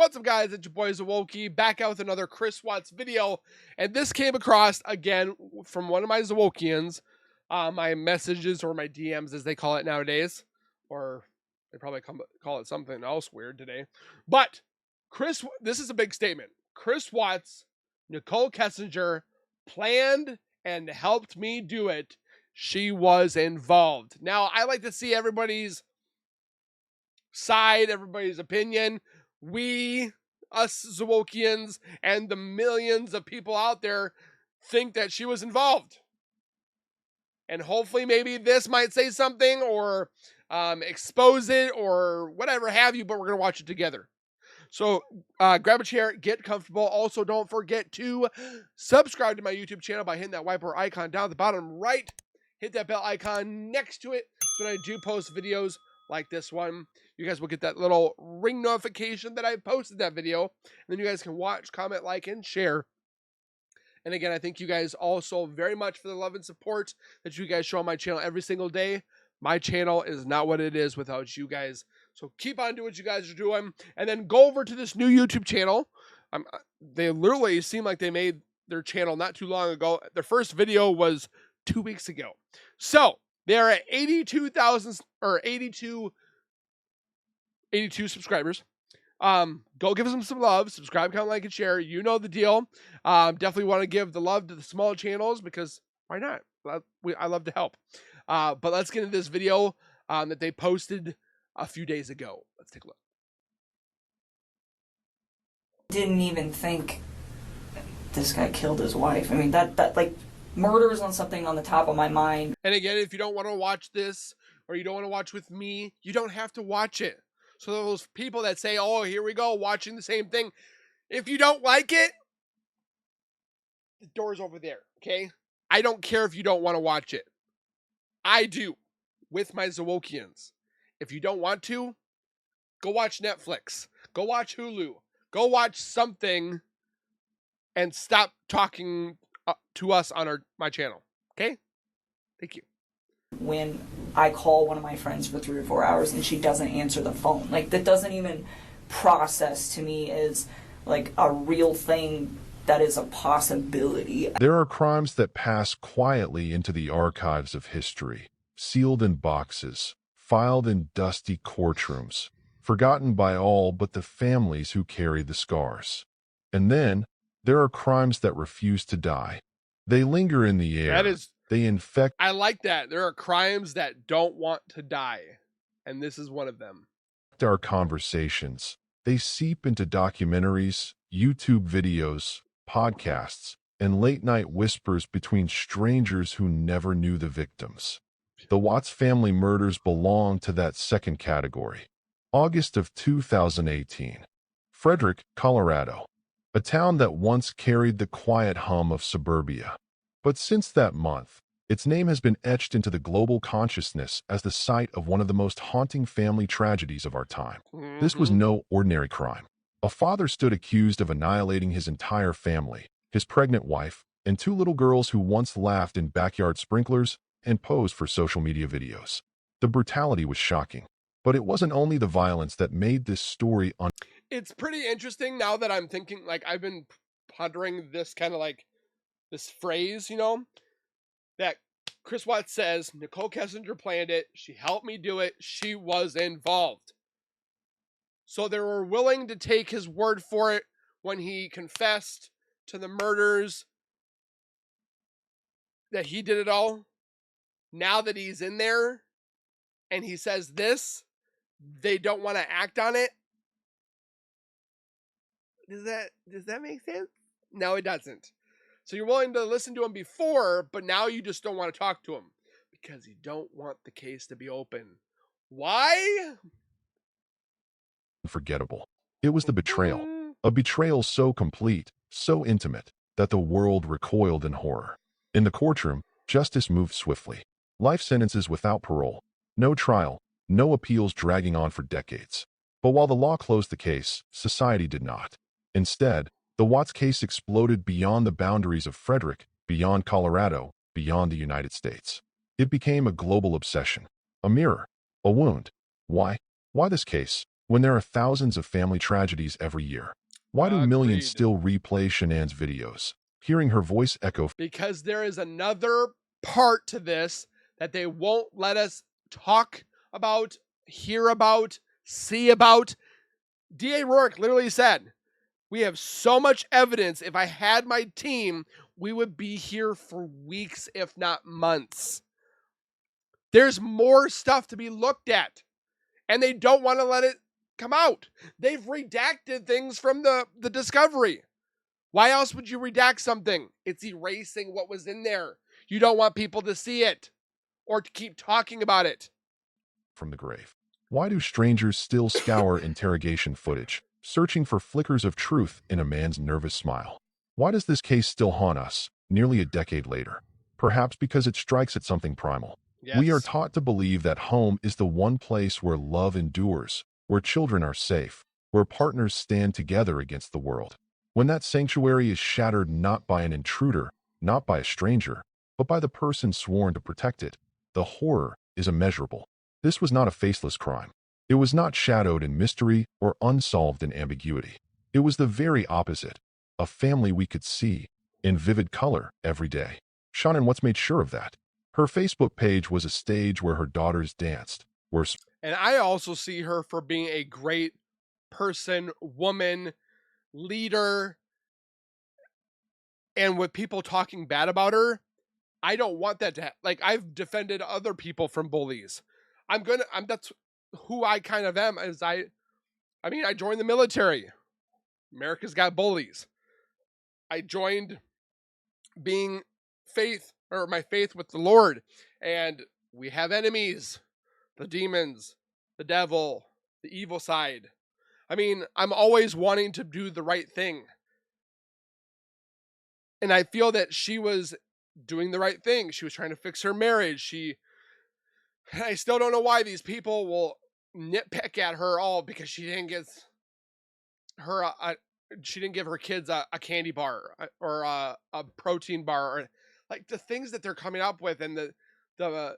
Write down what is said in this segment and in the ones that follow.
What's up, guys? It's your boy Zawoki back out with another Chris Watts video, and this came across again from one of my Zawokians, my messages or my DMs as they call it nowadays, or they probably call it something else weird today. But this is a big statement. Chris Watts, nicholkessinger planned and helped me do it. She was involved. Now, I like to see everybody's side, everybody's opinion. We, us Zawokians, and the millions of people out there think that she was involved. And hopefully maybe this might say something or expose it or whatever have you, but we're going to watch it together. So grab a chair, get comfortable. Also, don't forget to subscribe to my YouTube channel by hitting that whiteboard icon down at the bottom right. Hit that bell icon next to it so when I do post videos like this one, you guys will get that little ring notification that I posted that video. And then you guys can watch, comment, like, and share. And again, I thank you guys also very much for the love and support that you guys show on my channel every single day. My channel is not what it is without you guys. So keep on doing what you guys are doing. And then go over to this new YouTube channel. They literally seem like they made their channel not too long ago. Their first video was 2 weeks ago. So they are at 82,000 or 82 subscribers. Go give them some love. Subscribe, comment, like, and share. You know the deal. Definitely want to give the love to the small channels because why not? I love to help. But let's get into this video that they posted a few days ago. Let's take a look. Didn't even think this guy killed his wife. I mean, that like murder is on something on the top of my mind. And again, if you don't want to watch this or you don't want to watch with me, you don't have to watch it. So those people that say, oh, here we go, watching the same thing. If you don't like it, the door's over there, okay? I don't care if you don't want to watch it. I do, with my Zawokians. If you don't want to, go watch Netflix. Go watch Hulu. Go watch something and stop talking to us on my channel, okay? Thank you. When I call one of my friends for 3 or 4 hours and she doesn't answer the phone, like that doesn't even process to me as like a real thing that is a possibility. There are crimes that pass quietly into the archives of history, sealed in boxes, filed in dusty courtrooms, forgotten by all but the families who carry the scars. And then there are crimes that refuse to die. They linger in the air. They infect. I like that. There are crimes that don't want to die. And this is one of them. Our conversations. They seep into documentaries, YouTube videos, podcasts, and late-night whispers between strangers who never knew the victims. The Watts family murders belong to that second category. August of 2018. Frederick, Colorado. A town that once carried the quiet hum of suburbia. But since that month, its name has been etched into the global consciousness as the site of one of the most haunting family tragedies of our time. This was no ordinary crime. A father stood accused of annihilating his entire family, his pregnant wife, and 2 little girls who once laughed in backyard sprinklers and posed for social media videos. The brutality was shocking, but it wasn't only the violence that made this story It's pretty interesting now that I'm thinking, like, I've been pondering this kind of like this phrase, you know, that Chris Watts says, nicholkessinger planned it. She helped me do it. She was involved. So they were willing to take his word for it when he confessed to the murders that he did it all. Now that he's in there and he says this, they don't want to act on it. Does that make sense? No, it doesn't. So you're willing to listen to him before, but now you just don't want to talk to him because you don't want the case to be open. Why? Unforgettable. It was the betrayal. A betrayal so complete, so intimate, that the world recoiled in horror. In the courtroom, justice moved swiftly. Life sentences without parole. No trial, no appeals dragging on for decades. But while the law closed the case, society did not. Instead, the Watts case exploded beyond the boundaries of Frederick, beyond Colorado, beyond the United States. It became a global obsession. A mirror. A wound. Why? Why this case? when there are thousands of family tragedies every year? Why do millions Agreed. still replay Shanann's videos, hearing her voice echo? Because there is another part to this that they won't let us talk about, hear about, see about. D.A. Rourke literally said, we have so much evidence. If I had my team, we would be here for weeks, if not months. There's more stuff to be looked at, and they don't want to let it come out. They've redacted things from the discovery. Why else would you redact something? It's erasing what was in there. You don't want people to see it or to keep talking about it. From the grave. Why do strangers still scour interrogation footage, searching for flickers of truth in a man's nervous smile? Why does this case still haunt us, nearly a decade later? Perhaps because it strikes at something primal. Yes. We are taught to believe that home is the one place where love endures, where children are safe, where partners stand together against the world. When that sanctuary is shattered not by an intruder, not by a stranger, but by the person sworn to protect it, the horror is immeasurable. This was not a faceless crime. It was not shadowed in mystery or unsolved in ambiguity. It was the very opposite, a family we could see, in vivid color, every day. Shanann Watts made sure of that. Her Facebook page was a stage where her daughters danced, and I also see her for being a great person, woman, leader. And with people talking bad about her, I don't want that to like, I've defended other people from bullies. That's who I kind of am. Is I joined the military. America's got bullies. I joined being my faith with the Lord, and we have enemies, the demons, the devil, the evil side. I'm always wanting to do the right thing. And I feel that she was doing the right thing. She was trying to fix her marriage. I still don't know why these people will nitpick at her all because she didn't give her kids a candy bar or a protein bar, or like the things that they're coming up with, and the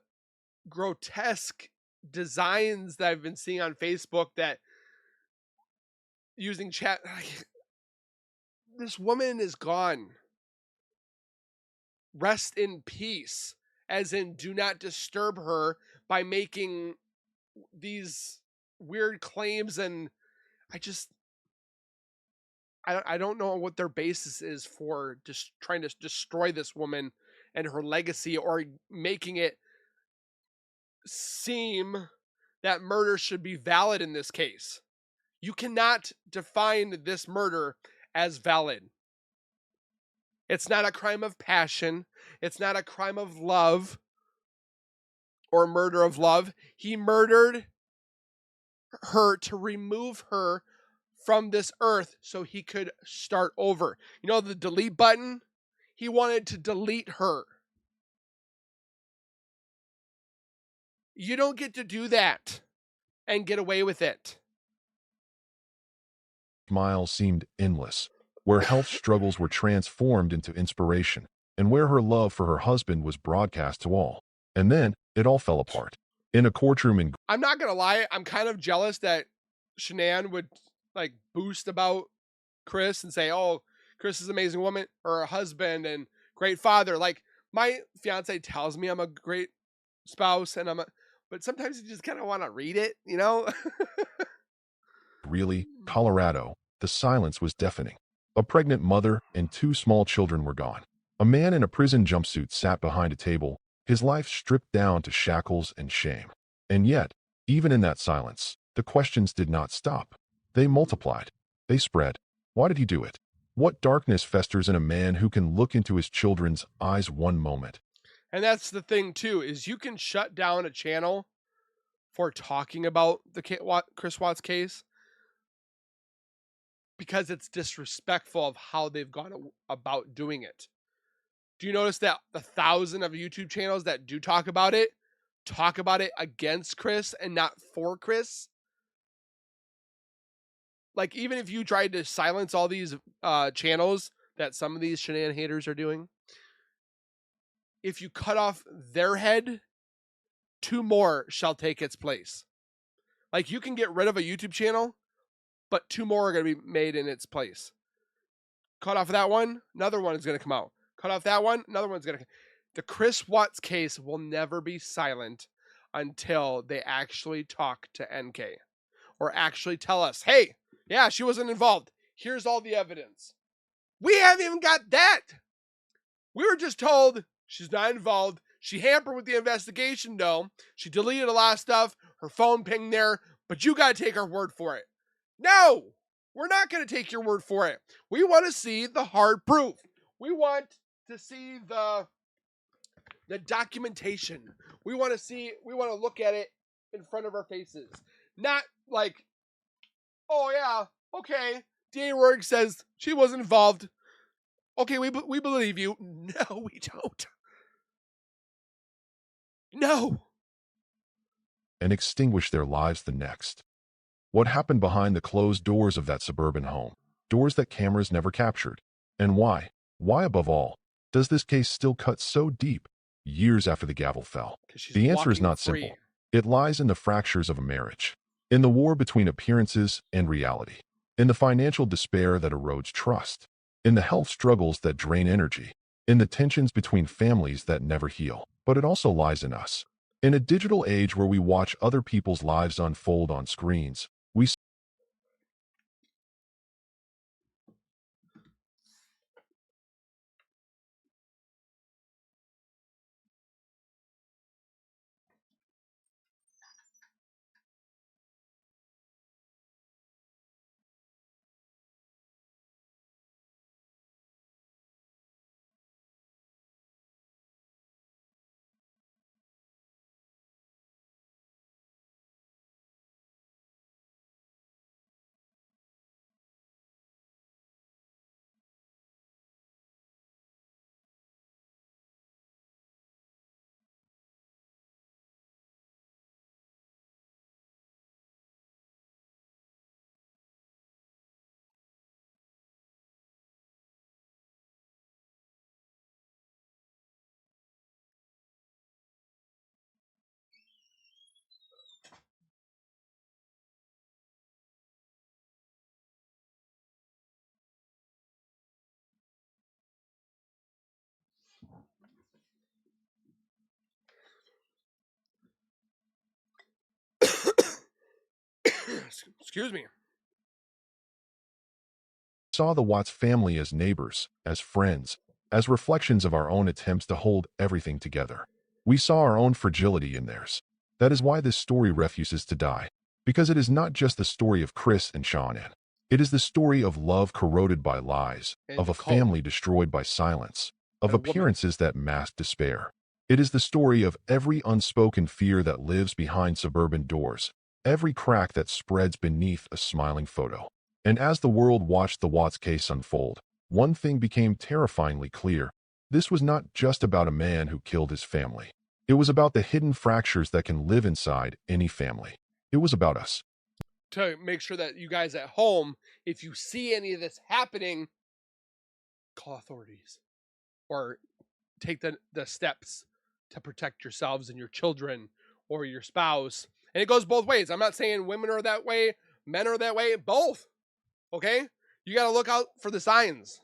grotesque designs that I've been seeing on Facebook that using chat. This woman is gone. Rest in peace, as in do not disturb her by making these weird claims. And I don't know what their basis is for just trying to destroy this woman and her legacy, or making it seem that murder should be valid in this case. You cannot define this murder as valid. It's not a crime of passion. It's not a crime of love or murder of love. He murdered her to remove her from this earth so he could start over. You know the delete button? He wanted to delete her. You don't get to do that and get away with it. Miles seemed endless, where health struggles were transformed into inspiration, and where her love for her husband was broadcast to all. And then it all fell apart. In a courtroom in I'm not going to lie, I'm kind of jealous that Shanann would like boost about Chris and say, oh, Chris is an amazing woman, or a husband and great father. Like my fiance tells me I'm a great spouse, and but sometimes you just kind of want to read it, you know? Greeley, Colorado, the silence was deafening. A pregnant mother and two small children were gone. A man in a prison jumpsuit sat behind a table, his life stripped down to shackles and shame. And yet, even in that silence, the questions did not stop. They multiplied. They spread. Why did he do it? What darkness festers in a man who can look into his children's eyes one moment? And that's the thing too, is you can shut down a channel for talking about the Chris Watts case because it's disrespectful of how they've gone about doing it. Do you notice that the 1,000 of YouTube channels that do talk about it against Chris and not for Chris? Like, even if you tried to silence all these channels that some of these Shanann haters are doing, if you cut off their head, two more shall take its place. Like, you can get rid of a YouTube channel, but 2 more are going to be made in its place. Cut off that one, another one is going to come out. Cut off that one, another one's going to. The Chris Watts case will never be silent until they actually talk to NK or actually tell us, hey, yeah, she wasn't involved. Here's all the evidence. We haven't even got that. We were just told she's not involved. She hampered with the investigation, though. She deleted a lot of stuff. Her phone pinged there, but you got to take our word for it. No, we're not going to take your word for it. We want to see the hard proof. We want to see the documentation. We want to look at it in front of our faces. Not like, oh yeah, okay, Dan Rourke says she wasn't involved. Okay, we believe you. No, we don't. No. and extinguish their lives the next. What happened behind the closed doors of that suburban home? Doors that cameras never captured. And why? Why, above all, does this case still cut so deep, years after the gavel fell? The answer is not simple. It lies in the fractures of a marriage, in the war between appearances and reality, in the financial despair that erodes trust, in the health struggles that drain energy, in the tensions between families that never heal. But it also lies in us. In a digital age where we watch other people's lives unfold on screens, we Excuse me. saw the Watts family as neighbors, as friends, as reflections of our own attempts to hold everything together. We saw our own fragility in theirs. That is why this story refuses to die, because it is not just the story of Chris and Shannan. It is the story of love corroded by lies, And of a cult. family destroyed by silence, of And a woman. appearances that mask despair. It is the story of every unspoken fear that lives behind suburban doors, every crack that spreads beneath a smiling photo. And as the world watched the Watts case unfold, one thing became terrifyingly clear. This was not just about a man who killed his family. It was about the hidden fractures that can live inside any family. It was about us. To make sure that you guys at home, if you see any of this happening, call authorities or take the steps to protect yourselves and your children or your spouse. And it goes both ways. I'm not saying women are that way, men are that way, both. Okay? You got to look out for the signs.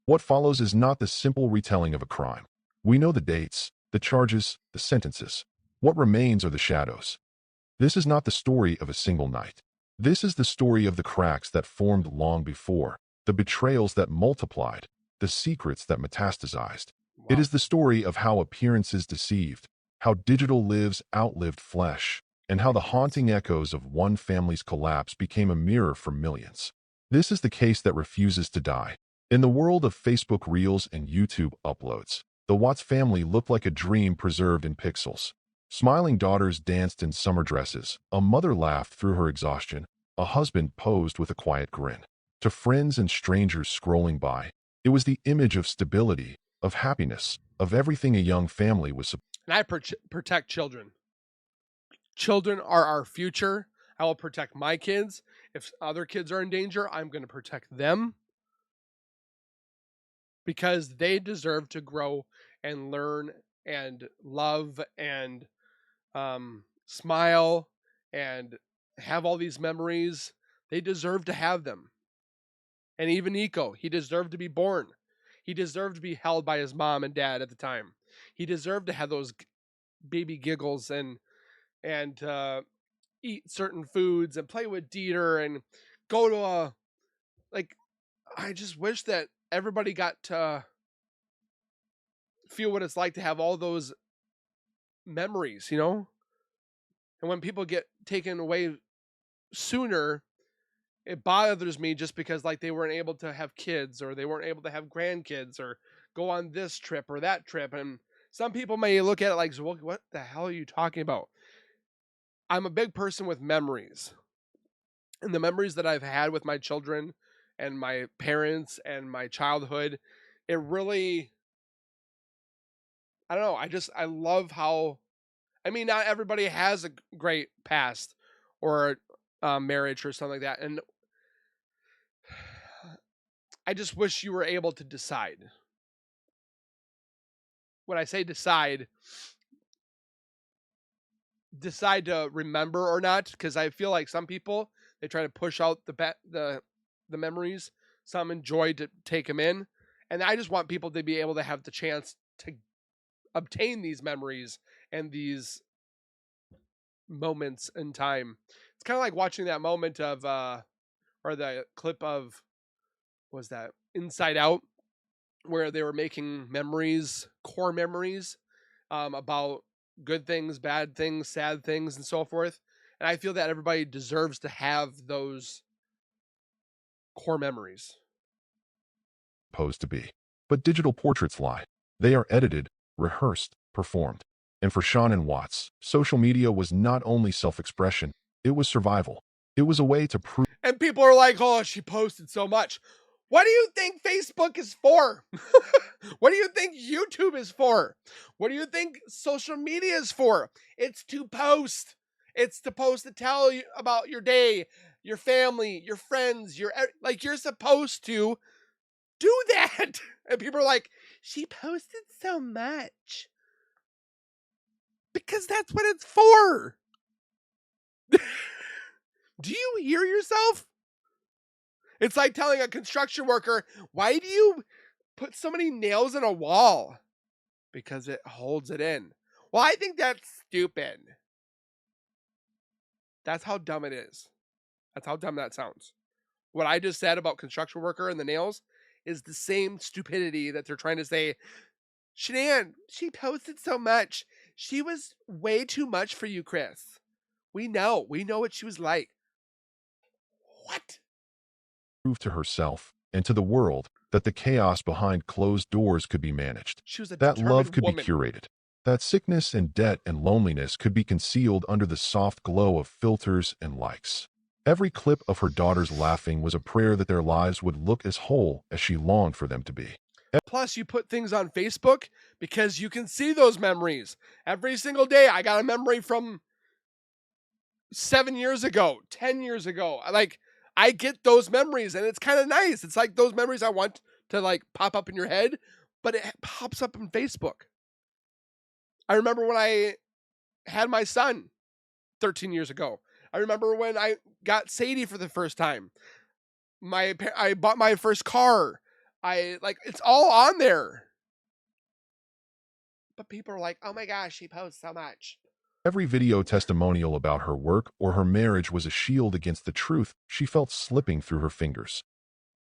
What follows is not the simple retelling of a crime. We know the dates, the charges, the sentences. What remains are the shadows. This is not the story of a single night. This is the story of the cracks that formed long before, the betrayals that multiplied, the secrets that metastasized. Wow. It is the story of how appearances deceived, how digital lives outlived flesh, and how the haunting echoes of one family's collapse became a mirror for millions. This is the case that refuses to die. In the world of Facebook Reels and YouTube uploads, the Watts family looked like a dream preserved in pixels. Smiling daughters danced in summer dresses, a mother laughed through her exhaustion, a husband posed with a quiet grin. To friends and strangers scrolling by, it was the image of stability, of happiness, of everything a young family was supposed. And I protect children. Children are our future. I will protect my kids. If other kids are in danger, I'm going to protect them because they deserve to grow and learn and love and smile and have all these memories. They deserve to have them. And even Nico, he deserved to be born. He deserved to be held by his mom and dad at the time. He deserved to have those baby giggles and eat certain foods and play with Dieter and go to a, like, I just wish that everybody got to feel what it's like to have all those memories, you know? And when people get taken away sooner, it bothers me just because, like, they weren't able to have kids or they weren't able to have grandkids or go on this trip or that trip. And some people may look at it like, well, what the hell are you talking about? I'm a big person with memories. And the memories that I've had with my children and my parents and my childhood, it really, I don't know. I love how, I mean, not everybody has a great past or marriage or something like that. And I just wish you were able to decide. When I say decide to remember or not, because I feel like some people, they try to push out the memories. Some enjoy to take them in, and I just want people to be able to have the chance to obtain these memories and these moments in time. It's kind of like watching that moment of or the clip of, what was that, Inside Out, where they were making memories, core memories, about good things, bad things, sad things, and so forth. And I feel that everybody deserves to have those core memories. Supposed to be. But digital portraits lie. They are edited, rehearsed, performed. And for Shanann Watts, social media was not only self-expression, it was survival. It was a way to prove And people are like, oh, she posted so much. What do you think Facebook is for? What do you think YouTube is for? What do you think social media is for? It's to post. It's supposed to tell you about your day, your family, your friends, like, you're supposed to do that. And people are like, she posted so much. Because that's what it's for. Do you hear yourself? It's like telling a construction worker, why do you put so many nails in a wall? Because it holds it in. Well, I think that's stupid. That's how dumb it is. That's how dumb that sounds. What I just said about construction worker and the nails is the same stupidity that they're trying to say. Shanann, she posted so much. She was way too much for you, Chris. We know what she was like. What? to herself and to the world that the chaos behind closed doors could be managed. She was a That love determined could woman. be curated. That sickness and debt and loneliness could be concealed under the soft glow of filters and likes. Every clip of her daughters laughing was a prayer that their lives would look as whole as she longed for them to be. Plus, you put things on Facebook because you can see those memories. Every single day, I got a memory from 7 years ago, 10 years ago. Like, I get those memories, and it's kind of nice. It's like those memories I want to, like, pop up in your head, but it pops up on Facebook. I remember when I had my son 13 years ago. I remember when I got Sadie for the first time. I bought my first car. It's all on there. But people are like, oh my gosh, she posts so much. Every video testimonial about her work or her marriage was a shield against the truth she felt slipping through her fingers.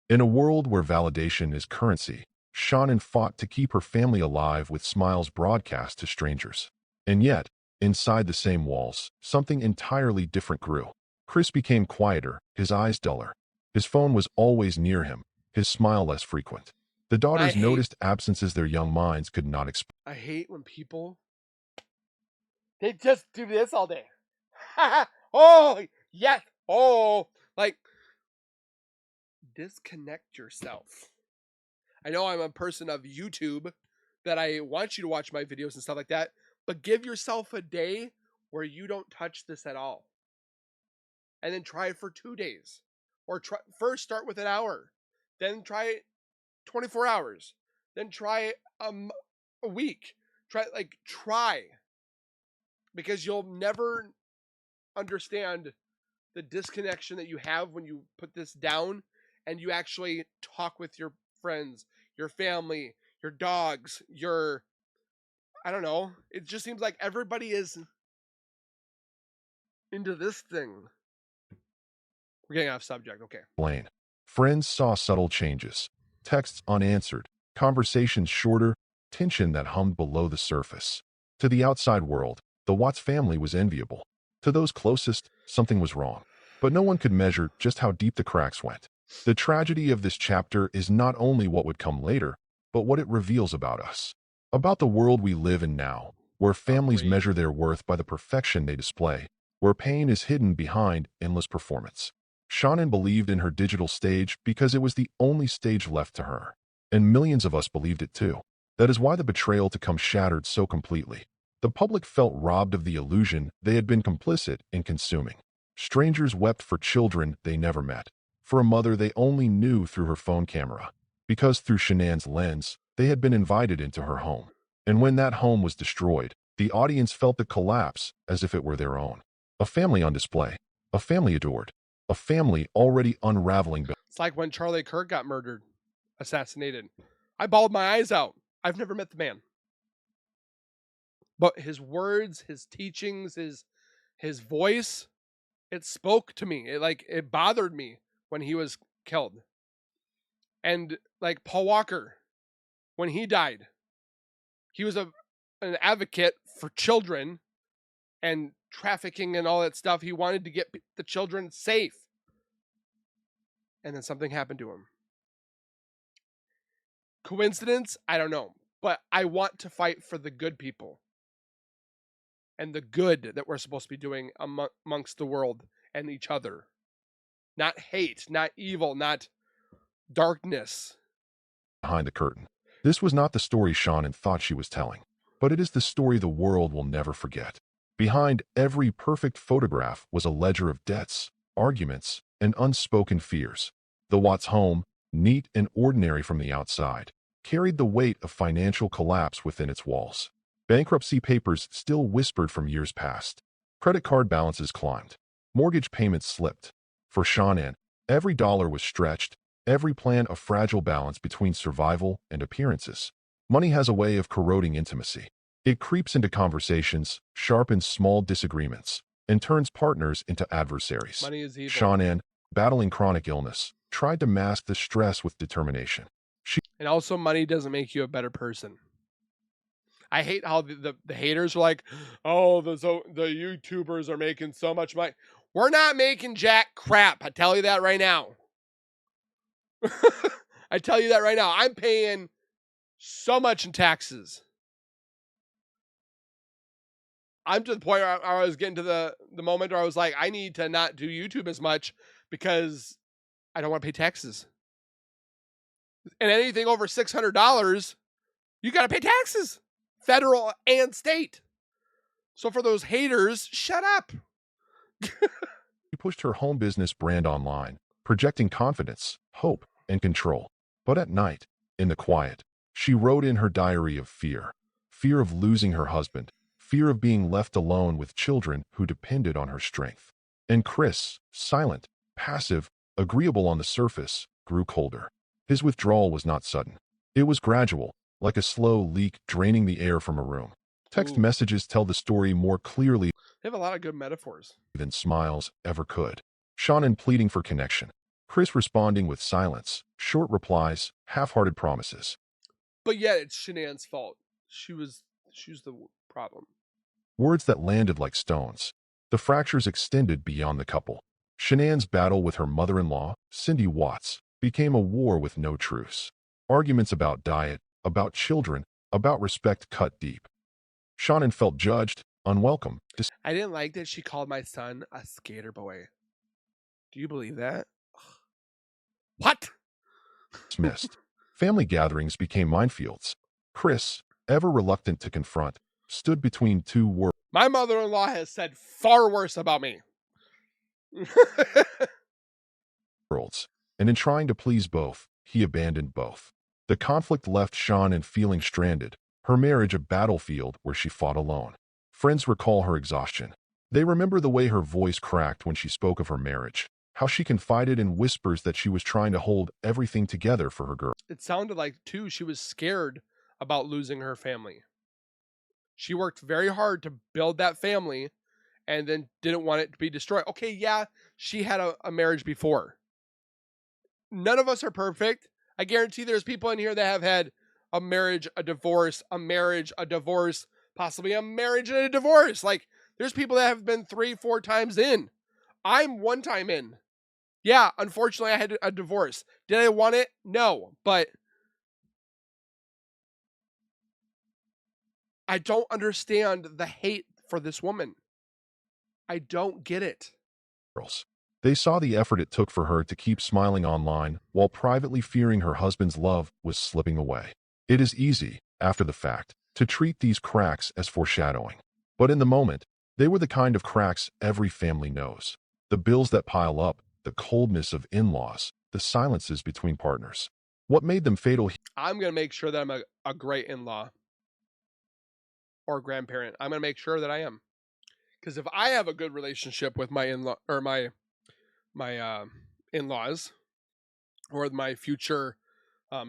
In a world where validation is currency, Shanann fought to keep her family alive with smiles broadcast to strangers. And yet, inside the same walls, something entirely different grew. Chris became quieter, his eyes duller. His phone was always near him, his smile less frequent. The daughters noticed absences their young minds could not explain. I hate when people, they just do this all day. Oh, yes. Oh, like, disconnect yourself. I know I'm a person of YouTube that I want you to watch my videos and stuff like that, but give yourself a day where you don't touch this at all. And then try it for 2 days. Or first start with an hour. Then try it 24 hours. Then try it a week. Try. Because you'll never understand the disconnection that you have when you put this down and you actually talk with your friends, your family, your dogs, I don't know. It just seems like everybody is into this thing. We're getting off subject. Okay. Blaine. Friends saw subtle changes. Texts unanswered, conversations shorter, tension that hummed below the surface. To the outside world, the Watts family was enviable. To those closest, something was wrong. But no one could measure just how deep the cracks went. The tragedy of this chapter is not only what would come later, but what it reveals about us. About the world we live in now, where families measure their worth by the perfection they display, where pain is hidden behind endless performance. Shannan believed in her digital stage because it was the only stage left to her. And millions of us believed it too. That is why the betrayal to come shattered so completely. The public felt robbed of the illusion they had been complicit in consuming. Strangers wept for children they never met, for a mother they only knew through her phone camera, because through Shanann's lens, they had been invited into her home. And when that home was destroyed, the audience felt the collapse as if it were their own. A family on display, a family adored, a family already unraveling. It's like when Charlie Kirk got murdered, assassinated. I bawled my eyes out. I've never met the man. But his words, his teachings, his voice, it spoke to me. It bothered me when he was killed. And like Paul Walker, when he died, he was an advocate for children and trafficking and all that stuff. He wanted to get the children safe. And then something happened to him. Coincidence? I don't know. But I want to fight for the good people. And the good that we're supposed to be doing amongst the world and each other. Not hate, not evil, not darkness. Behind the curtain. This was not the story Shannan thought she was telling, but it is the story the world will never forget. Behind every perfect photograph was a ledger of debts, arguments, and unspoken fears. The Watts home, neat and ordinary from the outside, carried the weight of financial collapse within its walls. Bankruptcy papers still whispered from years past. Credit card balances climbed. Mortgage payments slipped. For Shannan, every dollar was stretched, every plan a fragile balance between survival and appearances. Money has a way of corroding intimacy. It creeps into conversations, sharpens small disagreements, and turns partners into adversaries. Money is evil. Shannan, battling chronic illness, tried to mask the stress with determination. And also, money doesn't make you a better person. I hate how the haters are like, oh, the YouTubers are making so much money. We're not making jack crap. I tell you that right now. I tell you that right now. I'm paying so much in taxes. I'm to the point where I was getting to the moment where I was like, I need to not do YouTube as much because I don't want to pay taxes. And anything over $600, you got to pay taxes. Federal and state. So for those haters, shut up. She pushed her home business brand online, projecting confidence, hope, and control. But at night, in the quiet, she wrote in her diary of fear. Fear of losing her husband. Fear of being left alone with children who depended on her strength. And Chris, silent, passive, agreeable on the surface, grew colder. His withdrawal was not sudden. It was gradual, like a slow leak draining the air from a room. Text messages tell the story more clearly They have a lot of good metaphors than smiles ever could. Shannan pleading for connection. Chris responding with silence, short replies, half-hearted promises. But yet it's Shanann's fault. She was the problem. Words that landed like stones. The fractures extended beyond the couple. Shanann's battle with her mother-in-law, Cindy Watts, became a war with no truce. Arguments about diet, about children, about respect cut deep. Shannan felt judged, unwelcome. I didn't like that she called my son a skater boy. Do you believe that? What? Dismissed. Family gatherings became minefields. Chris, ever reluctant to confront, stood between two worlds. My mother-in-law has said far worse about me. And in trying to please both, he abandoned both. The conflict left Shannan feeling stranded, her marriage a battlefield where she fought alone. Friends recall her exhaustion. They remember the way her voice cracked when she spoke of her marriage, how she confided in whispers that she was trying to hold everything together for her girl. It sounded like, too, she was scared about losing her family. She worked very hard to build that family and then didn't want it to be destroyed. Okay, yeah, she had a marriage before. None of us are perfect. I guarantee there's people in here that have had a marriage, a divorce, possibly a marriage and a divorce. Like, there's people that have been 3-4 times in. I'm one time in. Yeah, unfortunately, I had a divorce. Did I want it? No, but I don't understand the hate for this woman. I don't get it. They saw the effort it took for her to keep smiling online while privately fearing her husband's love was slipping away. It is easy, after the fact, to treat these cracks as foreshadowing. But in the moment, they were the kind of cracks every family knows. The bills that pile up, the coldness of in-laws, the silences between partners. What made them fatal? I'm going to make sure that I'm a great in-law or grandparent. I'm going to make sure that I am. Because if I have a good relationship with my in-law or my in-laws or my future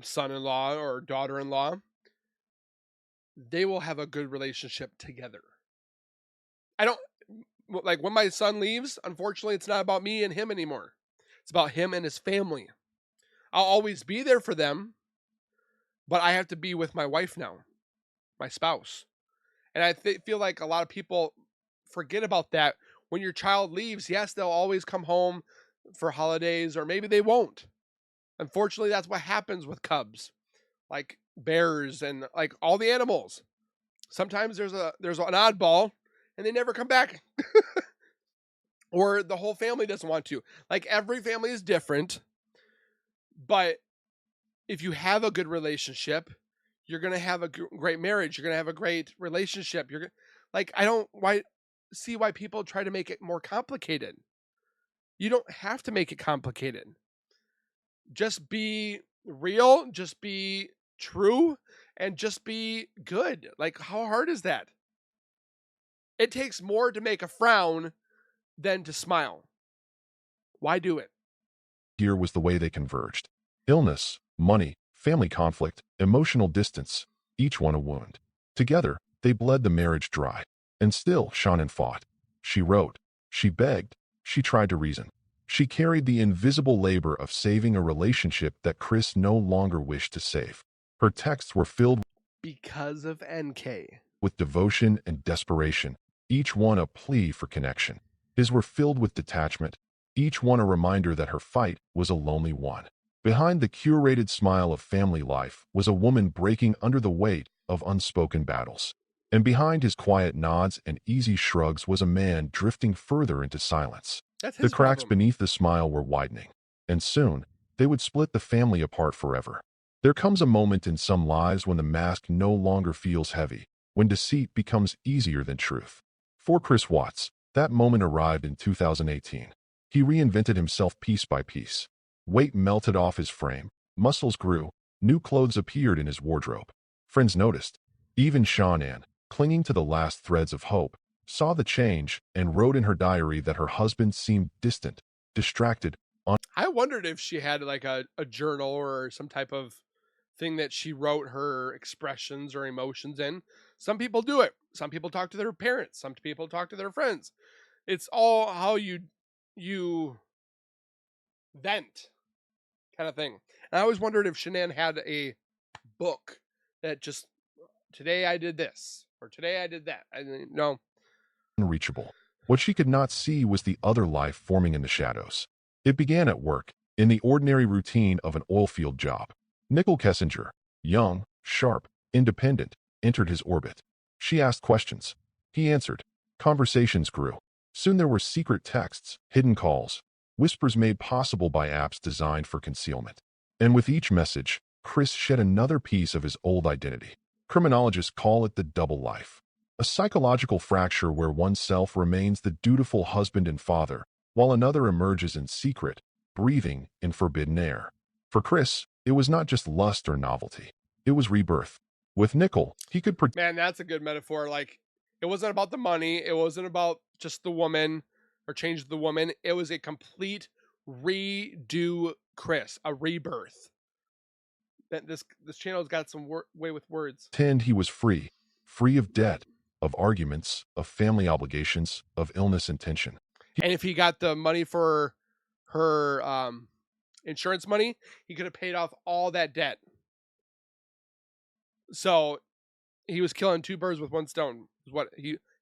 son-in-law or daughter-in-law, they will have a good relationship together. I don't like when my son leaves, unfortunately, it's not about me and him anymore. It's about him and his family. I'll always be there for them, but I have to be with my wife now, my spouse. And I feel like a lot of people forget about that. When your child leaves, yes, they'll always come home for holidays, or maybe they won't. Unfortunately, that's what happens with cubs, like bears and like all the animals. Sometimes there's an oddball and they never come back. Or the whole family doesn't want to. Like, every family is different, but if you have a good relationship, you're going to have a great marriage. You're going to have a great relationship. I don't see why people try to make it more complicated. You don't have to make it complicated. Just be real, just be true, and just be good. Like, how hard is that? It takes more to make a frown than to smile. Why do it? Here was the way they converged. Illness, money, family conflict, emotional distance, each one a wound. Together, they bled the marriage dry. And still, Shannan fought. She wrote. She begged. She tried to reason. She carried the invisible labor of saving a relationship that Chris no longer wished to save. Her texts were filled because of NK. With devotion and desperation, each one a plea for connection. His were filled with detachment, each one a reminder that her fight was a lonely one. Behind the curated smile of family life was a woman breaking under the weight of unspoken battles. And behind his quiet nods and easy shrugs was a man drifting further into silence. The cracks beneath the smile were widening, and soon they would split the family apart forever. There comes a moment in some lives when the mask no longer feels heavy, when deceit becomes easier than truth. For Chris Watts, that moment arrived in 2018. He reinvented himself piece by piece. Weight melted off his frame, muscles grew, new clothes appeared in his wardrobe. Friends noticed. Even Shanann, clinging to the last threads of hope, saw the change and wrote in her diary that her husband seemed distant, distracted. I wondered if she had like a journal or some type of thing that she wrote her expressions or emotions in. Some people do it. Some people talk to their parents. Some people talk to their friends. It's all how you vent, kind of thing. And I always wondered if Shanann had a book that just, today I did this, or today I did that. I didn't know. Unreachable. What she could not see was the other life forming in the shadows. It began at work, in the ordinary routine of an oilfield job. Nicholkessinger, young, sharp, independent, entered his orbit. She asked questions. He answered. Conversations grew. Soon there were secret texts, hidden calls, whispers made possible by apps designed for concealment. And with each message, Chris shed another piece of his old identity. Criminologists call it the double life. A psychological fracture where one self remains the dutiful husband and father, while another emerges in secret, breathing in forbidden air. For Chris, it was not just lust or novelty. It was rebirth. With Nickel, he could Man, that's a good metaphor. Like, It wasn't about the money. It wasn't about just the woman or change the woman. It was a complete redo Chris, a rebirth. That this channel's got some way with words. Pretend he was free, free of debt, of arguments, of family obligations, of illness and tension. And if he got the money for her insurance money, he could have paid off all that debt. So he was killing two birds with one stone, is what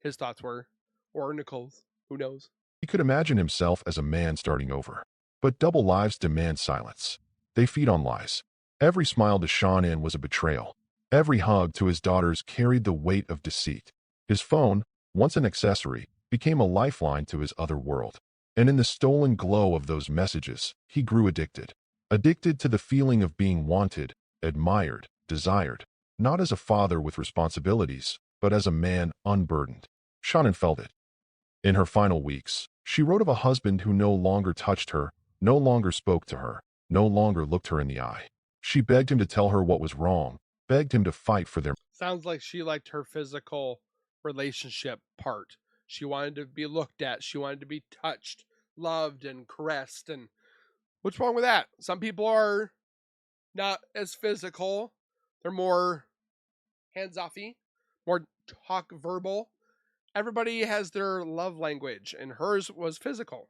his thoughts were. Or Nicole's. Who knows? He could imagine himself as a man starting over. But double lives demand silence. They feed on lies. Every smile to Shanann was a betrayal. Every hug to his daughters carried the weight of deceit. His phone, once an accessory, became a lifeline to his other world. And in the stolen glow of those messages, he grew addicted. Addicted to the feeling of being wanted, admired, desired. Not as a father with responsibilities, but as a man unburdened. Shanann felt it. In her final weeks, she wrote of a husband who no longer touched her, no longer spoke to her, no longer looked her in the eye. She begged him to tell her what was wrong, begged him to fight for their... Sounds like she liked her physical relationship part. She wanted to be looked at. She wanted to be touched, loved, and caressed. And what's wrong with that? Some people are not as physical. They're more hands-offy, more talk verbal. Everybody has their love language, and hers was physical.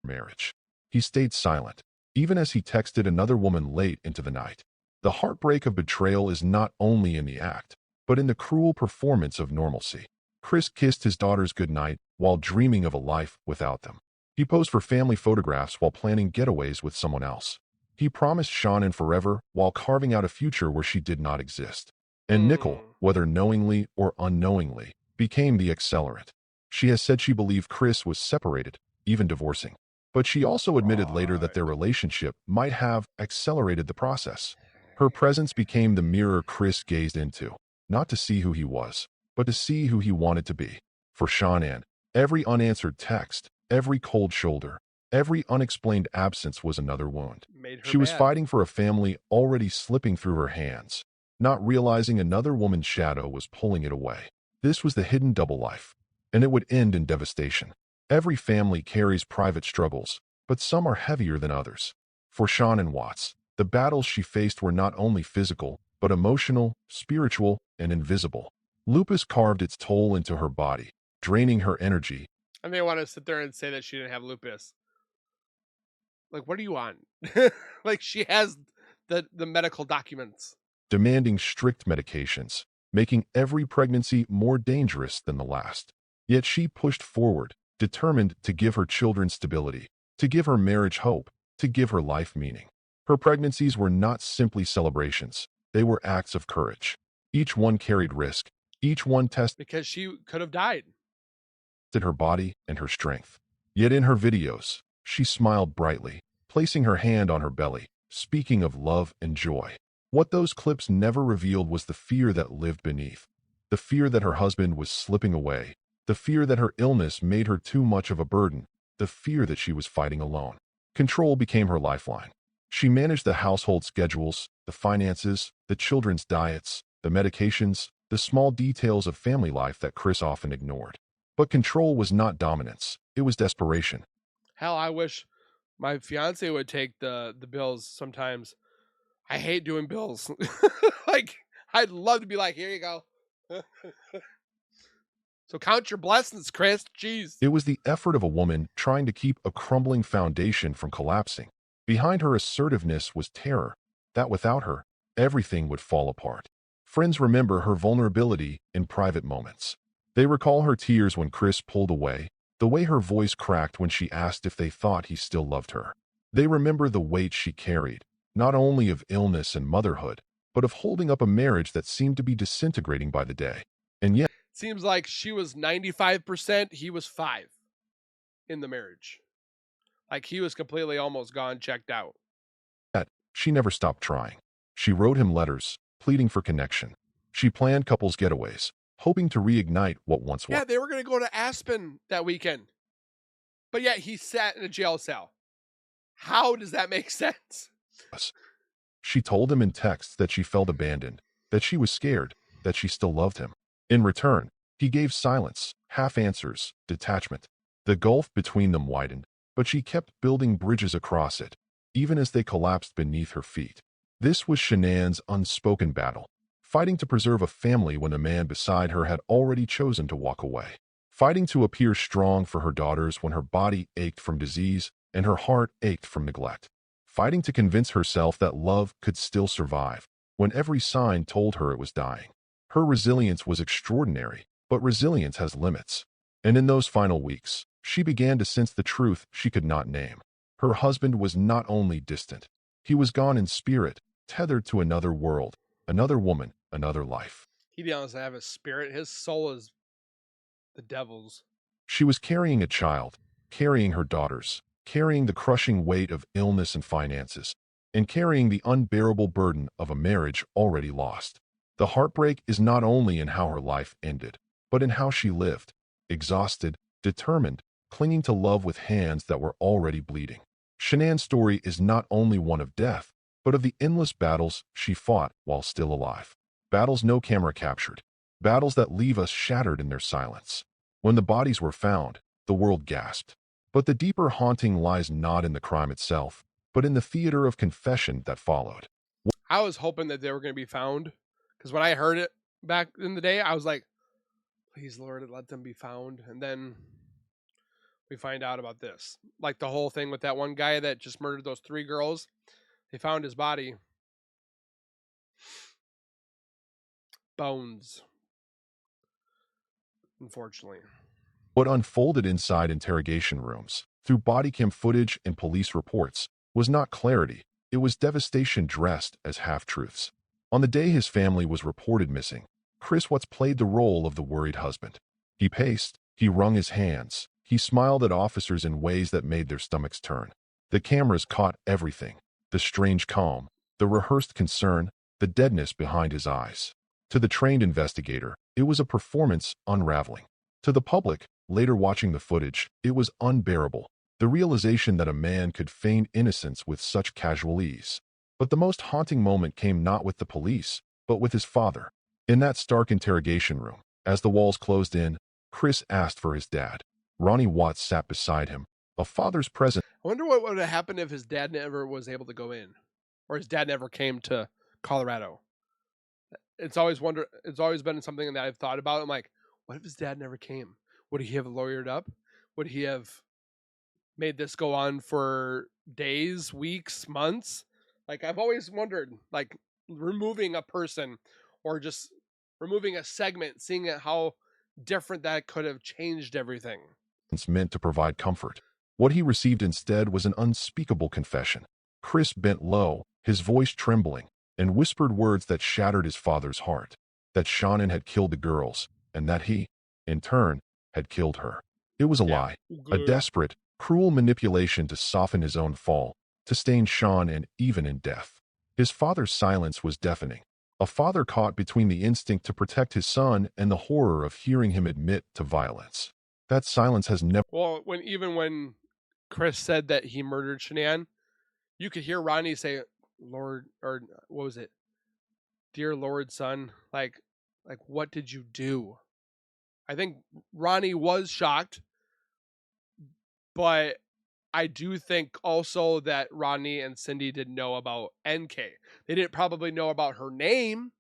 marriage. He stayed silent, even as he texted another woman late into the night. The heartbreak of betrayal is not only in the act, but in the cruel performance of normalcy. Chris kissed his daughters goodnight while dreaming of a life without them. He posed for family photographs while planning getaways with someone else. He promised Shanann forever while carving out a future where she did not exist. And Nicole, whether knowingly or unknowingly, became the accelerant. She has said she believed Chris was separated, even divorcing. But she also admitted later that their relationship might have accelerated the process. Her presence became the mirror Chris gazed into, not to see who he was, but to see who he wanted to be. For Shanann, every unanswered text, every cold shoulder, every unexplained absence was another wound. She was fighting for a family already slipping through her hands, not realizing another woman's shadow was pulling it away. This was the hidden double life, and it would end in devastation. Every family carries private struggles, but some are heavier than others. For Shanann Watts, the battles she faced were not only physical, but emotional, spiritual, and invisible. Lupus carved its toll into her body, draining her energy. And they want to sit there and say that she didn't have lupus. Like, what are you on? Like, she has the medical documents. Demanding strict medications, making every pregnancy more dangerous than the last. Yet she pushed forward, determined to give her children stability, to give her marriage hope, to give her life meaning. Her pregnancies were not simply celebrations. They were acts of courage. Each one carried risk. Each one tested because she could have died. Her body and her strength. Yet in her videos, she smiled brightly, placing her hand on her belly, speaking of love and joy. What those clips never revealed was the fear that lived beneath. The fear that her husband was slipping away. The fear that her illness made her too much of a burden. The fear that she was fighting alone. Control became her lifeline. She managed the household schedules, the finances, the children's diets, the medications, the small details of family life that Chris often ignored. But control was not dominance. It was desperation. Hell, I wish my fiance would take the bills sometimes. I hate doing bills. Like, I'd love to be like, here you go. So count your blessings, Chris. Jeez. It was the effort of a woman trying to keep a crumbling foundation from collapsing. Behind her assertiveness was terror, that without her, everything would fall apart. Friends remember her vulnerability in private moments. They recall her tears when Chris pulled away, the way her voice cracked when she asked if they thought he still loved her. They remember the weight she carried, not only of illness and motherhood, but of holding up a marriage that seemed to be disintegrating by the day. And yet, seems like she was 95%, he was 5% in the marriage. Like, he was completely almost gone, checked out. She never stopped trying. She wrote him letters, pleading for connection. She planned couples getaways, hoping to reignite what once was. Yeah, they were going to go to Aspen that weekend. But yet he sat in a jail cell. How does that make sense? She told him in texts that she felt abandoned, that she was scared, that she still loved him. In return, He gave silence, half-answers, detachment. The gulf between them widened, but she kept building bridges across it, even as they collapsed beneath her feet. This was Shanann's unspoken battle, fighting to preserve a family when the man beside her had already chosen to walk away. Fighting to appear strong for her daughters when her body ached from disease and her heart ached from neglect. Fighting to convince herself that love could still survive when every sign told her it was dying. Her resilience was extraordinary, but resilience has limits. And in those final weeks, she began to sense the truth she could not name. Her husband was not only distant, he was gone in spirit, tethered to another world, another woman, another life. He didn't have a spirit. His soul is the devil's. She was carrying a child, carrying her daughters, carrying the crushing weight of illness and finances, and carrying the unbearable burden of a marriage already lost. The heartbreak is not only in how her life ended, but in how she lived, exhausted, determined, clinging to love with hands that were already bleeding. Shanann's story is not only one of death, but of the endless battles she fought while still alive. Battles no camera captured, battles that leave us shattered in their silence. When the bodies were found, the world gasped. But the deeper haunting lies not in the crime itself, but in the theater of confession that followed. I was hoping that they were going to be found, because when I heard it back in the day, I was like, please, Lord, let them be found. And then we find out about this. Like the whole thing with that one guy that just murdered those 3 girls. They found his body. Bones. Unfortunately. What unfolded inside interrogation rooms, through body cam footage and police reports, was not clarity. It was devastation dressed as half-truths. On the day his family was reported missing, Chriswatts played the role of the worried husband. He paced, he wrung his hands, he smiled at officers in ways that made their stomachs turn. The cameras caught everything, the strange calm, the rehearsed concern, the deadness behind his eyes. To the trained investigator, it was a performance unraveling. To the public, later watching the footage, it was unbearable. The realization that a man could feign innocence with such casual ease. But the most haunting moment came not with the police, but with his father. In that stark interrogation room, as the walls closed in, Chris asked for his dad. Ronnie Watts sat beside him, a father's presence. I wonder what would have happened if his dad never was able to go in, or his dad never came to Colorado. It's always been something that I've thought about. I'm like, what if his dad never came? Would he have lawyered up? Would he have made this go on for days, weeks, months? Like, I've always wondered, like, removing a person or just removing a segment, seeing how different that could have changed everything. Meant to provide comfort. What he received instead was an unspeakable confession. Chris bent low, his voice trembling, and whispered words that shattered his father's heart. That Shannan had killed the girls, and that he, in turn, had killed her. It was a lie, a desperate, cruel manipulation to soften his own fall, to stain Shannan even in death. His father's silence was deafening. A father caught between the instinct to protect his son and the horror of hearing him admit to violence. That silence has never... Well, when Chris said that he murdered Shanann, you could hear Ronnie say, Lord, or what was it? Dear Lord, son, like, what did you do? I think Ronnie was shocked, but I do think also that Ronnie and Cindy didn't know about NK. They didn't probably know about her name,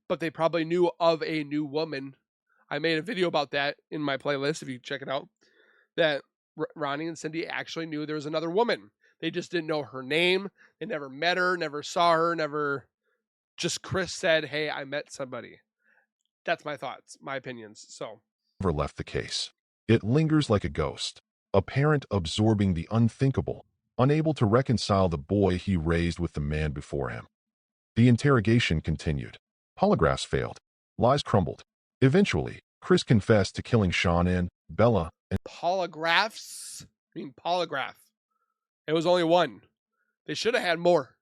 but they probably knew of a new woman. I made a video about that in my playlist, if you check it out, that Ronnie and Cindy actually knew there was another woman. They just didn't know her name. They never met her, never saw her, never... Just Chris said, hey, I met somebody. That's my thoughts, my opinions, so... Never left the case. It lingers like a ghost, a parent absorbing the unthinkable, unable to reconcile the boy he raised with the man before him. The interrogation continued. Polygraphs failed. Lies crumbled. Eventually, Chris confessed to killing Shannan, Bella, and... Polygraphs? Polygraph. It was only one. They should have had more.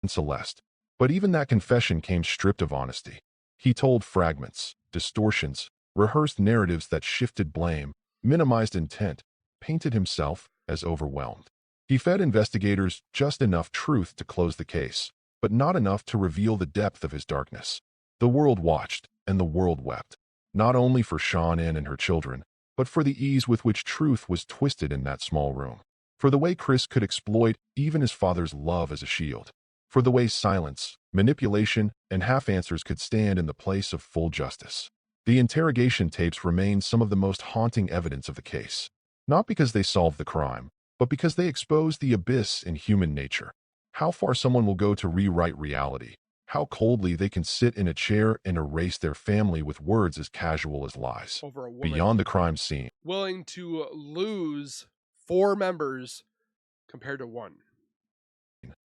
Celeste. But even that confession came stripped of honesty. He told fragments, distortions, rehearsed narratives that shifted blame, minimized intent, painted himself as overwhelmed. He fed investigators just enough truth to close the case, but not enough to reveal the depth of his darkness. The world watched, and the world wept. not only for Shanann and her children, but for the ease with which truth was twisted in that small room. For the way Chris could exploit even his father's love as a shield. For the way silence, manipulation, and half-answers could stand in the place of full justice. The interrogation tapes remain some of the most haunting evidence of the case. Not because they solved the crime, but because they expose the abyss in human nature. How far someone will go to rewrite reality. How coldly they can sit in a chair and erase their family with words as casual as lies. Over a woman. Beyond the crime scene. Willing to lose 4 members compared to 1.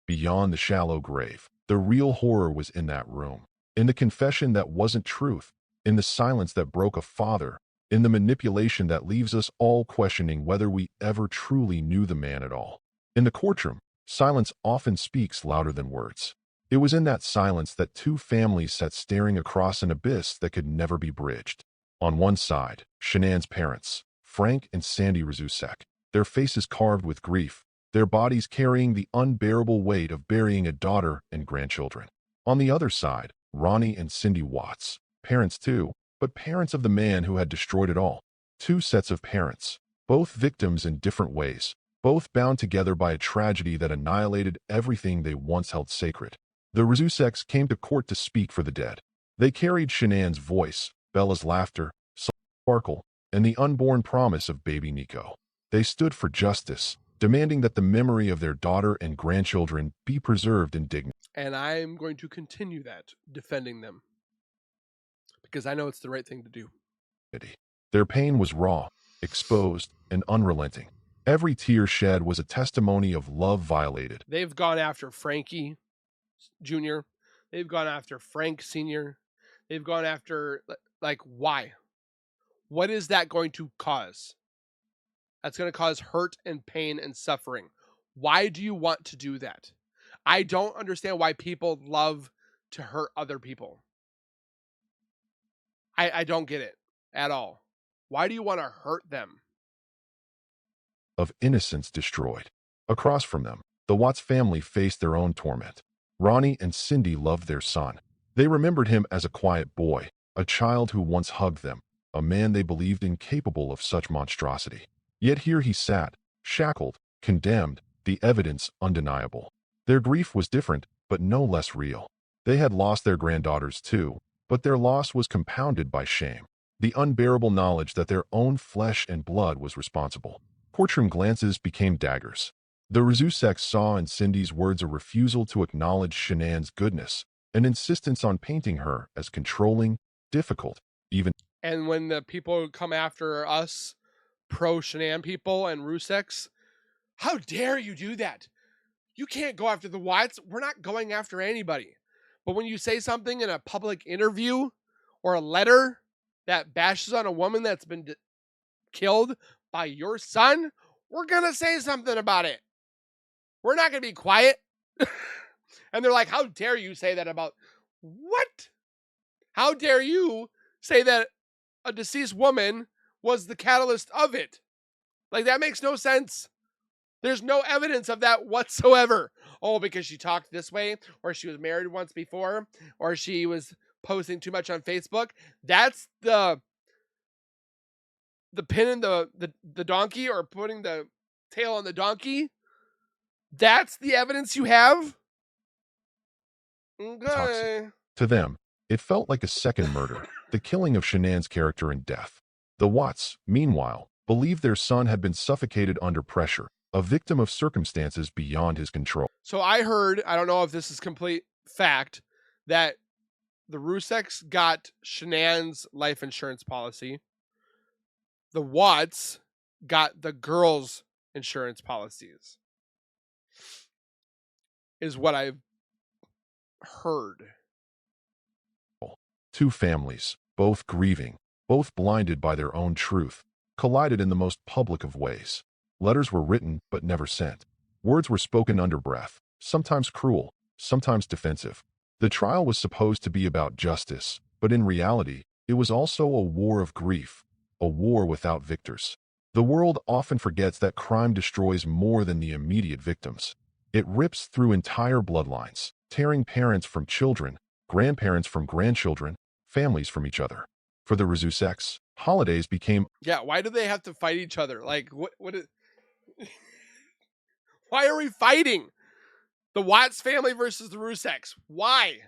Beyond the shallow grave. The real horror was in that room. In the confession that wasn't truth. In the silence that broke a father. In the manipulation that leaves us all questioning whether we ever truly knew the man at all. In the courtroom, silence often speaks louder than words. It was in that silence that 2 families sat staring across an abyss that could never be bridged. On one side, Shanann's parents, Frank and Sandy Rzusek, their faces carved with grief, their bodies carrying the unbearable weight of burying a daughter and grandchildren. On the other side, Ronnie and Cindy Watts, parents too, but parents of the man who had destroyed it all. 2 sets of parents, both victims in different ways, both bound together by a tragedy that annihilated everything they once held sacred. The Rzuseks came to court to speak for the dead. They carried Shanann's voice, Bella's laughter, sparkle, and the unborn promise of baby Nico. They stood for justice, demanding that the memory of their daughter and grandchildren be preserved in dignity. And I'm going to continue that, defending them. Because I know it's the right thing to do. Their pain was raw, exposed, and unrelenting. Every tear shed was a testimony of love violated. They've gone after Frankie Jr. They've gone after Frank Sr. They've gone after, like, why? What is that going to cause? That's going to cause hurt and pain and suffering. Why do you want to do that? I don't understand why people love to hurt other people. I don't get it at all. Why do you want to hurt them? Of innocence destroyed. Across from them, the Watts family faced their own torment. Ronnie and Cindy loved their son. They remembered him as a quiet boy, a child who once hugged them, a man they believed incapable of such monstrosity. Yet here he sat, shackled, condemned, the evidence undeniable. Their grief was different, but no less real. They had lost their granddaughters too, but their loss was compounded by shame, the unbearable knowledge that their own flesh and blood was responsible. Courtroom glances became daggers. The Rzuseks saw in Cindy's words a refusal to acknowledge Shanann's goodness, an insistence on painting her as controlling, difficult, even. And when the people come after us, pro-Shanann people and Rzuseks, how dare you do that? You can't go after the Watts. We're not going after anybody. But when you say something in a public interview or a letter that bashes on a woman that's been killed by your son, we're going to say something about it. We're not going to be quiet. And they're like, how dare you say that about what? How dare you say that a deceased woman was the catalyst of it? Like, that makes no sense. There's no evidence of that whatsoever. Oh, because she talked this way, or she was married once before, or she was posting too much on Facebook. That's the pin in the donkey, or putting the tail on the donkey. That's the evidence you have? Okay. Toxic. To them, it felt like a second murder, the killing of Shanann's character in death. The Watts, meanwhile, believed their son had been suffocated under pressure, a victim of circumstances beyond his control. So I heard, I don't know if this is complete fact, that the Rzuseks got Shanann's life insurance policy. The Watts got the girls' insurance policies, is what I've heard. 2 families, both grieving, both blinded by their own truth, collided in the most public of ways. Letters were written but never sent. Words were spoken under breath, sometimes cruel, sometimes defensive. The trial was supposed to be about justice, but in reality, it was also a war of grief, a war without victors. The world often forgets that crime destroys more than the immediate victims. It rips through entire bloodlines, tearing parents from children, grandparents from grandchildren, families from each other. For the Rebirth, holidays became Yeah, why do they have to fight each other? Like, why are we fighting? The Watts family versus the Ruseks. Why?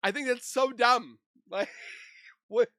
I think that's so dumb. Like, what?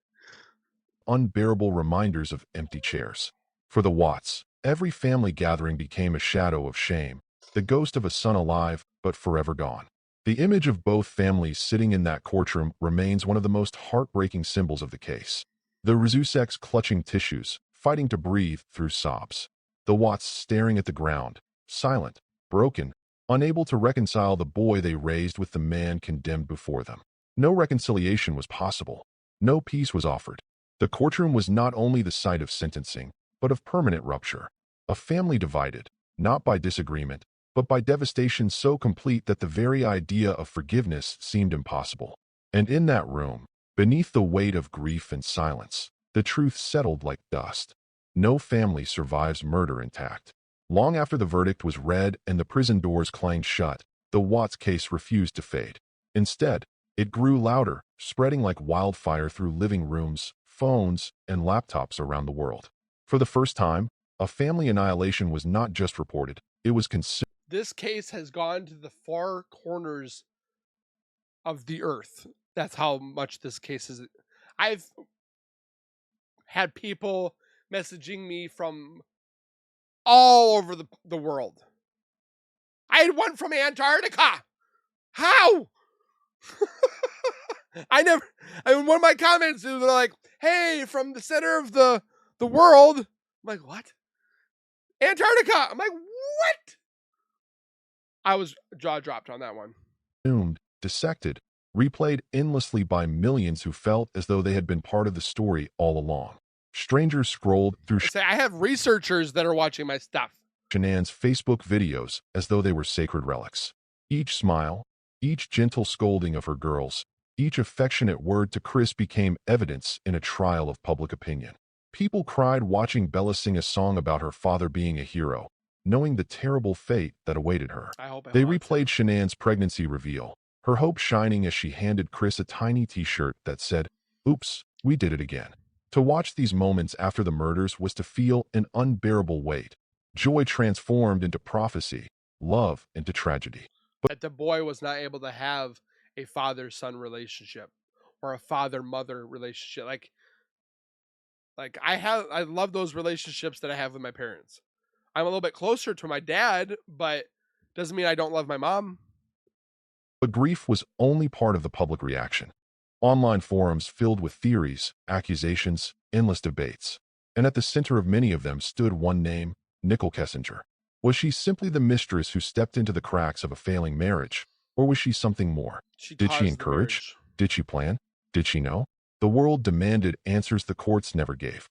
unbearable reminders of empty chairs. For the Watts, every family gathering became a shadow of shame, the ghost of a son alive but forever gone. The image of both families sitting in that courtroom remains one of the most heartbreaking symbols of the case. The Rebirth clutching tissues, fighting to breathe through sobs. The Watts staring at the ground, silent, broken, unable to reconcile the boy they raised with the man condemned before them. No reconciliation was possible. No peace was offered. The courtroom was not only the site of sentencing, but of permanent rupture. A family divided, not by disagreement, but by devastation so complete that the very idea of forgiveness seemed impossible. And in that room, beneath the weight of grief and silence, the truth settled like dust. No family survives murder intact. Long after the verdict was read and the prison doors clanged shut, the Watts case refused to fade. Instead, it grew louder, spreading like wildfire through living rooms, phones, and laptops around the world. For the first time, a family annihilation was not just reported, it was considered. This case has gone to the far corners of the earth. That's how much this case is. I've had people messaging me from all over the world. I had one from Antarctica. How? One of my comments, they're like, hey, from the center of the world. I'm like, what? Antarctica. I'm like, what? I was jaw dropped on that one. Doomed, dissected, replayed endlessly by millions who felt as though they had been part of the story all along. Strangers scrolled through I have researchers that are watching my stuff. Shanann's Facebook videos as though they were sacred relics. Each smile, each gentle scolding of her girls, each affectionate word to Chris became evidence in a trial of public opinion. People cried watching Bella sing a song about her father being a hero, knowing the terrible fate that awaited her. They replayed Shanann's pregnancy reveal, her hope shining as she handed Chris a tiny t-shirt that said, "Oops, we did it again." To watch these moments after the murders was to feel an unbearable weight. Joy transformed into prophecy, love into tragedy. That the boy was not able to have a father-son relationship or a father-mother relationship. Like I love those relationships that I have with my parents. I'm a little bit closer to my dad, but doesn't mean I don't love my mom. But grief was only part of the public reaction. Online forums filled with theories, accusations, endless debates. And at the center of many of them stood one name, nicholkessinger. Was she simply the mistress who stepped into the cracks of a failing marriage? Or was she something more? Did she encourage? Did she plan? Did she know? The world demanded answers the courts never gave.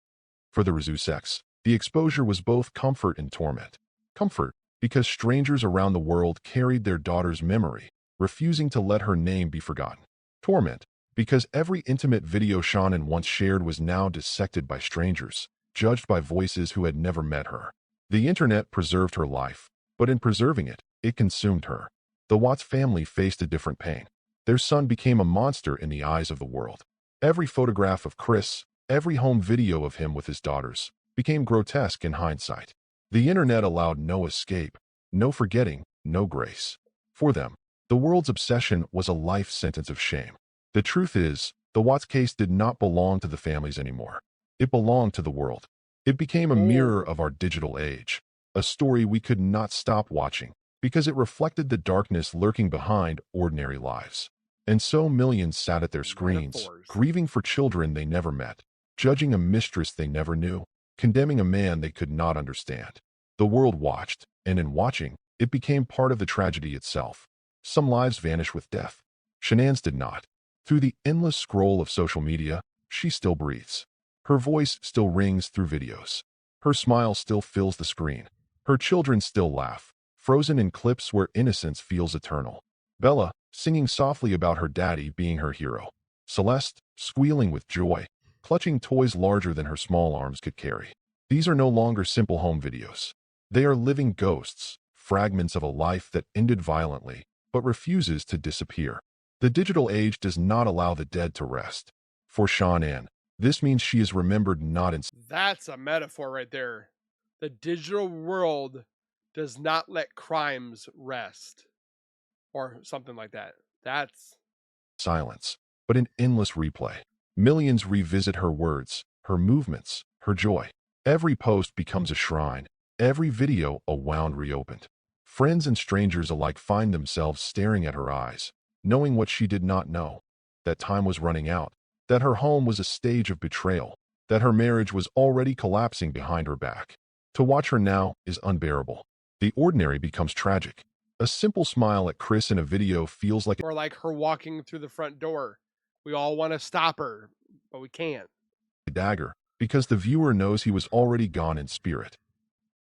For the Rebirth, the exposure was both comfort and torment. Comfort, because strangers around the world carried their daughter's memory, refusing to let her name be forgotten. Torment, because every intimate video Shannan once shared was now dissected by strangers, judged by voices who had never met her. The internet preserved her life, but in preserving it, it consumed her. The Watts family faced a different pain. Their son became a monster in the eyes of the world. Every photograph of Chris, every home video of him with his daughters, became grotesque in hindsight. The internet allowed no escape, no forgetting, no grace. For them, the world's obsession was a life sentence of shame. The truth is, the Watts case did not belong to the families anymore. It belonged to the world. It became a mirror of our digital age, a story we could not stop watching, because it reflected the darkness lurking behind ordinary lives. And so millions sat at their screens, grieving for children they never met, judging a mistress they never knew, condemning a man they could not understand. The world watched, and in watching, it became part of the tragedy itself. Some lives vanished with death. Shannan's did not. Through the endless scroll of social media, she still breathes. Her voice still rings through videos. Her smile still fills the screen. Her children still laugh, frozen in clips where innocence feels eternal. Bella, singing softly about her daddy being her hero. Celeste, squealing with joy, clutching toys larger than her small arms could carry. These are no longer simple home videos. They are living ghosts, fragments of a life that ended violently, but refuses to disappear. The digital age does not allow the dead to rest. For Shanann, this means she is remembered not in That's a metaphor right there. The digital world does not let crimes rest, or something like that. That's silence, but in endless replay. Millions revisit her words, her movements, her joy. Every post becomes a shrine, every video a wound reopened. Friends and strangers alike find themselves staring at her eyes, knowing what she did not know, that time was running out, that her home was a stage of betrayal, that her marriage was already collapsing behind her back. To watch her now is unbearable. The ordinary becomes tragic. A simple smile at Chris in a video feels like or like her walking through the front door. We all want to stop her, but we can't. a dagger, because the viewer knows he was already gone in spirit.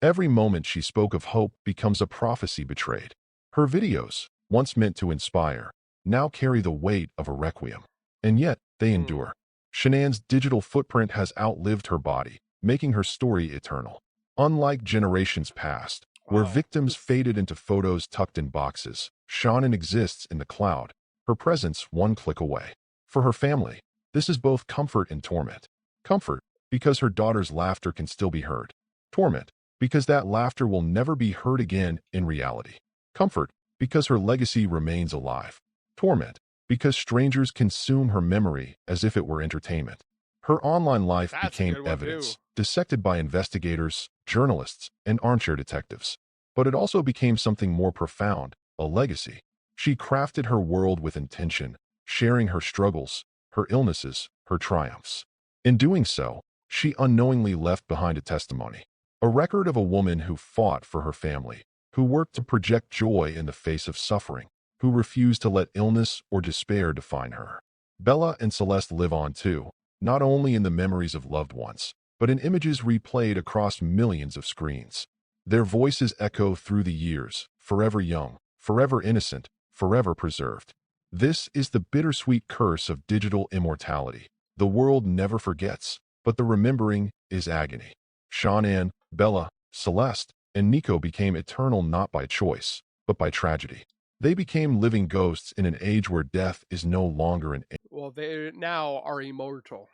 Every moment she spoke of hope becomes a prophecy betrayed. Her videos, once meant to inspire, now carry the weight of a requiem. And yet, they endure. Shanann's digital footprint has outlived her body, making her story eternal. Unlike generations past, where Wow. victims faded into photos tucked in boxes, Shannan exists in the cloud, her presence one click away. For her family, this is both comfort and torment. Comfort, because her daughter's laughter can still be heard. Torment, because that laughter will never be heard again in reality. Comfort, because her legacy remains alive. Torment, because strangers consume her memory as if it were entertainment. Her online life That's a became good one, evidence, too. dissected by investigators, journalists, and armchair detectives. But it also became something more profound, a legacy. She crafted her world with intention, sharing her struggles, her illnesses, her triumphs. In doing so, she unknowingly left behind a testimony, a record of a woman who fought for her family, who worked to project joy in the face of suffering, who refused to let illness or despair define her. Bella and Celeste live on too, not only in the memories of loved ones, but in images replayed across millions of screens. Their voices echo through the years, forever young, forever innocent, forever preserved. This is the bittersweet curse of digital immortality. The world never forgets, but the remembering is agony. Shanann, Bella, Celeste, and Nico became eternal not by choice, but by tragedy. They became living ghosts in an age where death is no longer an end. Well, they now are immortal.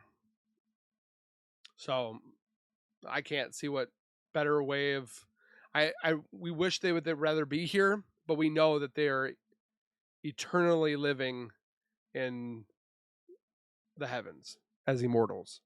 So I can't see what better way of we wish they would rather be here, but we know that they are eternally living in the heavens as immortals.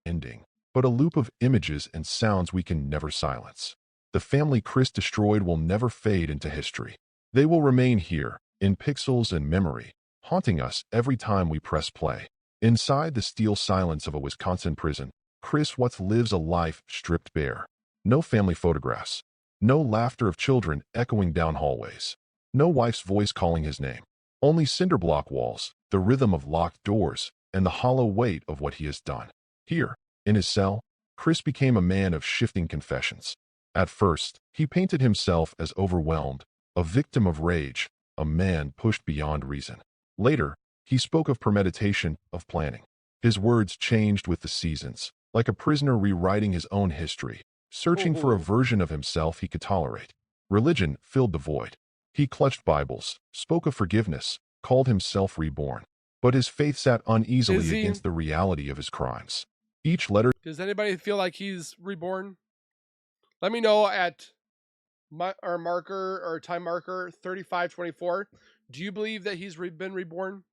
Ending, but a loop of images and sounds we can never silence. The family Chris destroyed will never fade into history. They will remain here, in pixels and memory, haunting us every time we press play. Inside the steel silence of a Wisconsin prison, Chris Watts lives a life stripped bare. No family photographs. No laughter of children echoing down hallways. No wife's voice calling his name. Only cinderblock walls, the rhythm of locked doors, and the hollow weight of what he has done. Here, in his cell, Chris became a man of shifting confessions. At first, he painted himself as overwhelmed, a victim of rage, a man pushed beyond reason. Later, he spoke of premeditation, of planning. His words changed with the seasons, like a prisoner rewriting his own history, searching for a version of himself he could tolerate. Religion filled the void. He clutched Bibles, spoke of forgiveness, called himself reborn. But his faith sat uneasily against the reality of his crimes. Each letter... Does anybody feel like he's reborn? Let me know at our marker or time marker 3524. Do you believe that he's been reborn?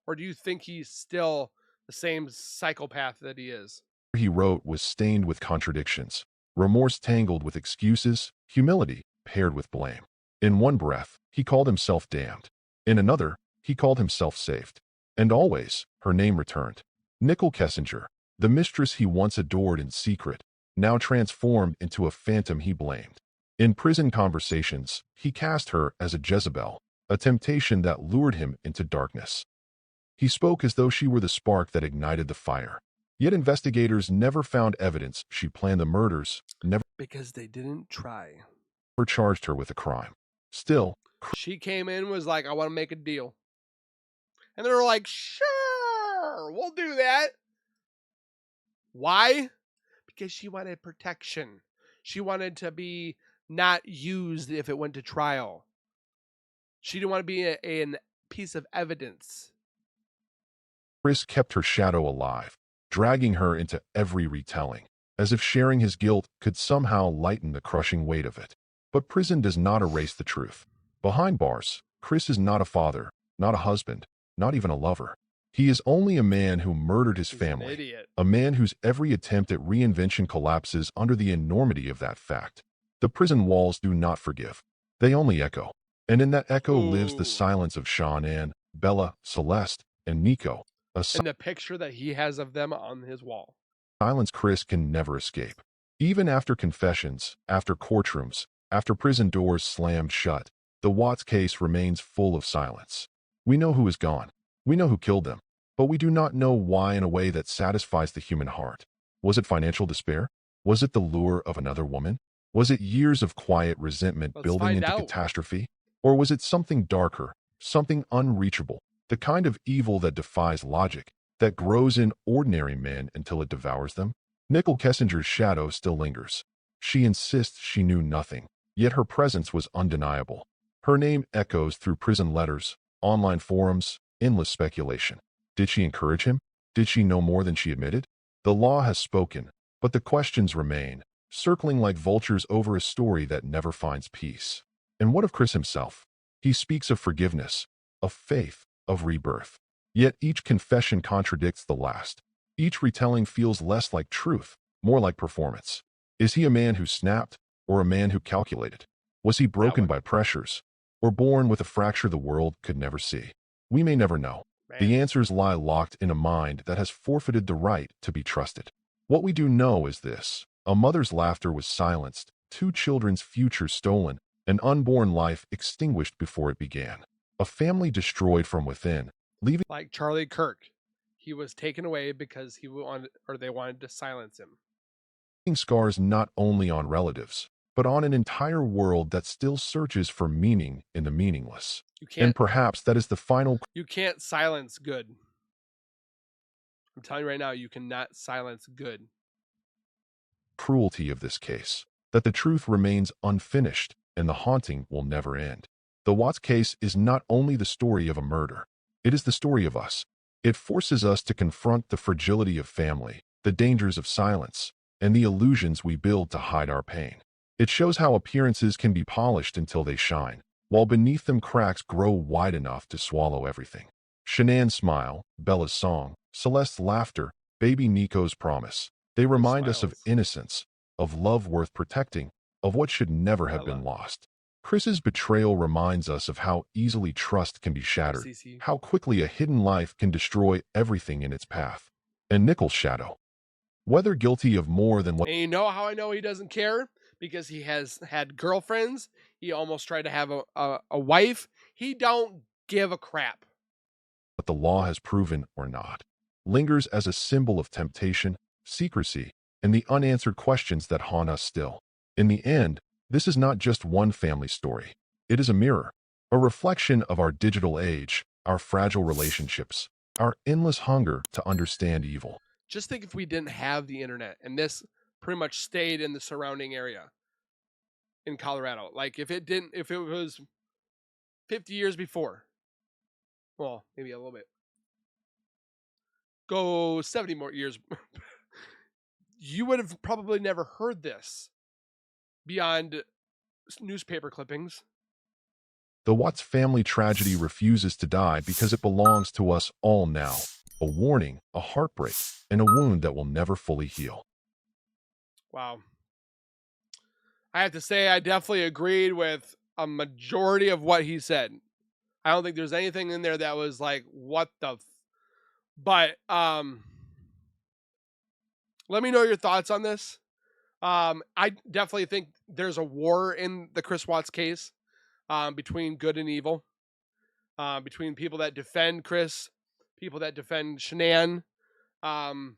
Or do you think he's still the same psychopath that he is? he wrote was stained with contradictions, remorse tangled with excuses, humility paired with blame. In one breath, he called himself damned. In another, he called himself saved. And always, her name returned. Nicholkessinger, the mistress he once adored in secret, now transformed into a phantom he blamed. In prison conversations, he cast her as a Jezebel, a temptation that lured him into darkness. He spoke as though she were the spark that ignited the fire. Yet investigators never found evidence she planned the murders, never Because they didn't try. charged her with a crime. Still, She came in, was like, I want to make a deal. And they were like, sure, we'll do that. Why? Because she wanted protection. She wanted to be not used if it went to trial. She didn't want to be a piece of evidence. Chris kept her shadow alive, dragging her into every retelling, as if sharing his guilt could somehow lighten the crushing weight of it. But prison does not erase the truth. Behind bars, Chris is not a father, not a husband, not even a lover. He is only a man who murdered his He's an family, idiot. a man whose every attempt at reinvention collapses under the enormity of that fact. The prison walls do not forgive. They only echo. And in that echo lives the Ooh. silence of Shanann, Bella, Celeste, and Nico, a And the picture that he has of them on his wall. silence Chris can never escape. Even after confessions, after courtrooms, after prison doors slammed shut, the Watts case remains full of silence. We know who is gone. We know who killed them. But we do not know why in a way that satisfies the human heart. Was it financial despair? Was it the lure of another woman? Was it years of quiet resentment Let's building find into out. catastrophe? Or was it something darker, something unreachable, the kind of evil that defies logic, that grows in ordinary men until it devours them? Nicholkessinger's shadow still lingers. She insists she knew nothing, yet her presence was undeniable. Her name echoes through prison letters, online forums, endless speculation. Did she encourage him? Did she know more than she admitted? The law has spoken, but the questions remain, circling like vultures over a story that never finds peace. And what of Chris himself? He speaks of forgiveness, of faith, of rebirth. Yet each confession contradicts the last. Each retelling feels less like truth, more like performance. Is he a man who snapped, or a man who calculated? Was he broken one. by pressures, or born with a fracture the world could never see? We may never know. Man. The answers lie locked in a mind that has forfeited the right to be trusted. What we do know is this: a mother's laughter was silenced, two children's futures stolen, an unborn life extinguished before it began, a family destroyed from within, leaving Like Charlie Kirk. He was taken away because he wanted, or they wanted to silence him. scars not only on relatives, but on an entire world that still searches for meaning in the meaningless. You And can't perhaps that is the final you can't silence good. I'm telling you right now, you cannot silence good. cruelty of this case, that the truth remains unfinished and the haunting will never end. The Watts case is not only the story of a murder, it is the story of us. It forces us to confront the fragility of family, the dangers of silence, and the illusions we build to hide our pain. It shows how appearances can be polished until they shine, while beneath them cracks grow wide enough to swallow everything. Shanann's smile, Bella's song, Celeste's laughter, baby Nico's promise. They remind us of smiles. innocence, of love worth protecting, of what should never have Bella. been lost. Chris's betrayal reminds us of how easily trust can be shattered, CC. how quickly a hidden life can destroy everything in its path. And Nichol's shadow, whether guilty of more than what And you know how I know he doesn't care? Because he has had girlfriends. He almost tried to have a wife. He don't give a crap. the law has proven or not, lingers as a symbol of temptation, secrecy, and the unanswered questions that haunt us still. In the end, this is not just one family story. It is a mirror, a reflection of our digital age, our fragile relationships, our endless hunger to understand evil. Just think if we didn't have the internet and this pretty much stayed in the surrounding area in Colorado. Like if it was 50 years before. Well, maybe a little bit. Go 70 more years. You would have probably never heard this beyond newspaper clippings. The Watts family tragedy refuses to die because it belongs to us all now. A warning, a heartbreak, and a wound that will never fully heal. Wow. I have to say, I definitely agreed with a majority of what he said. I don't think there's anything in there that was like, what the but let me know your thoughts on this. I definitely think there's a war in the Chris Watts case, between good and evil, between people that defend Chris, people that defend Shanann, um,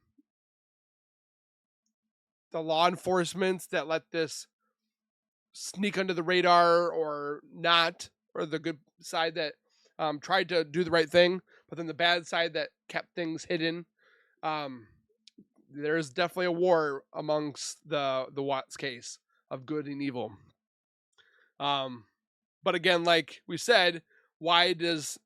the law enforcement that let this sneak under the radar or not, or the good side that tried to do the right thing, but then the bad side that kept things hidden. Um, there's definitely a war amongst the Watts case of good and evil. But again, like we said, why does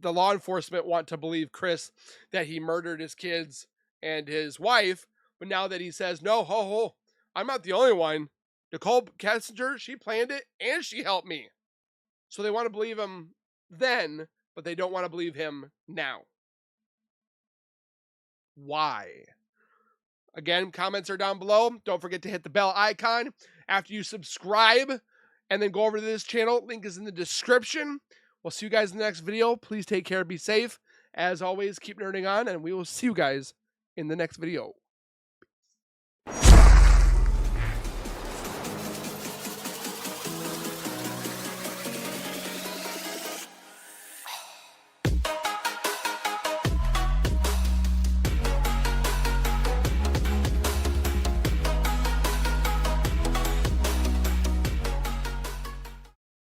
the law enforcement want to believe Chris that he murdered his kids and his wife, but now that he says, no, ho, I'm not the only one. Nicholkessinger, she planned it and she helped me. So they want to believe him then, but they don't want to believe him now. Why? Again, comments are down below. Don't forget to hit the bell icon after you subscribe, and then go over to this channel. Link is in the description. We'll see you guys in the next video. Please take care, be safe. As always, keep nerding on, and we will see you guys in the next video.